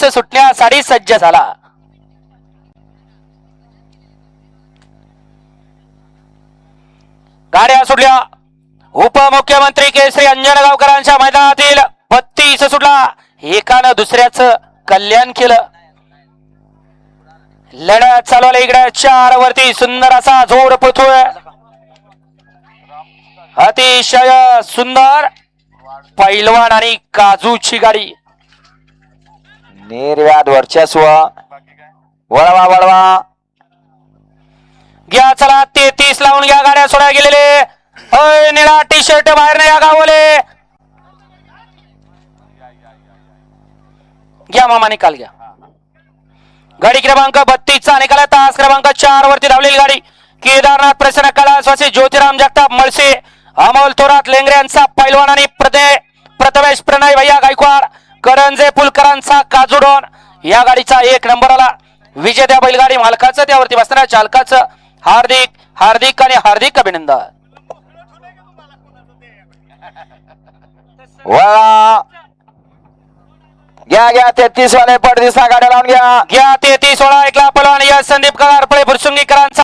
Race सुटण्यासाठी सज्ज झाला। गाड्या सुटल्या। उपमुख्यमंत्री केसरी अंजनगावकरांच्या मैदानातील 32 सुटला। एकानं दुसऱ्याचं कल्याण केलं। लढत चालवली इकडे 4 वरती सुंदर असा जोड पळतोय। अतिशय सुंदर पैलवान आणि काजूची गाडी। निर्व्याध वर्चस्व। वळवा वळवा घ्या चला 33 लावून घ्या। गाड्या सोडा गेलेले। होय निळा टी शर्ट बाहेर नाही गावले। घ्या मामा निकाल घ्या। गाडी क्रमांक 32 चा निकाल। तास क्रमांक 4 वरती धावलेली गाडी केदारनाथ प्रसन्न कलासवासी ज्योतिराम जगताप मळसे अमोल थोरात लेंगरे यांचा पैलवान आणि प्रथमेश प्रणय भैया गायकवाड करंजे पुलकरांचा काजूडॉन या गाडीचा 1 नंबर आला। विजेत्या बैलगाडी मालकाचं त्यावरती बसणाऱ्या चालकाचं हार्दिक आणि हार्दिक अभिनंदन। वळा घ्या 33 वाले पडदिसा गाड्या लावून घ्या 33 16 एकला पैलवान या संदीप कगारपळे फुरसुंगीकरांचा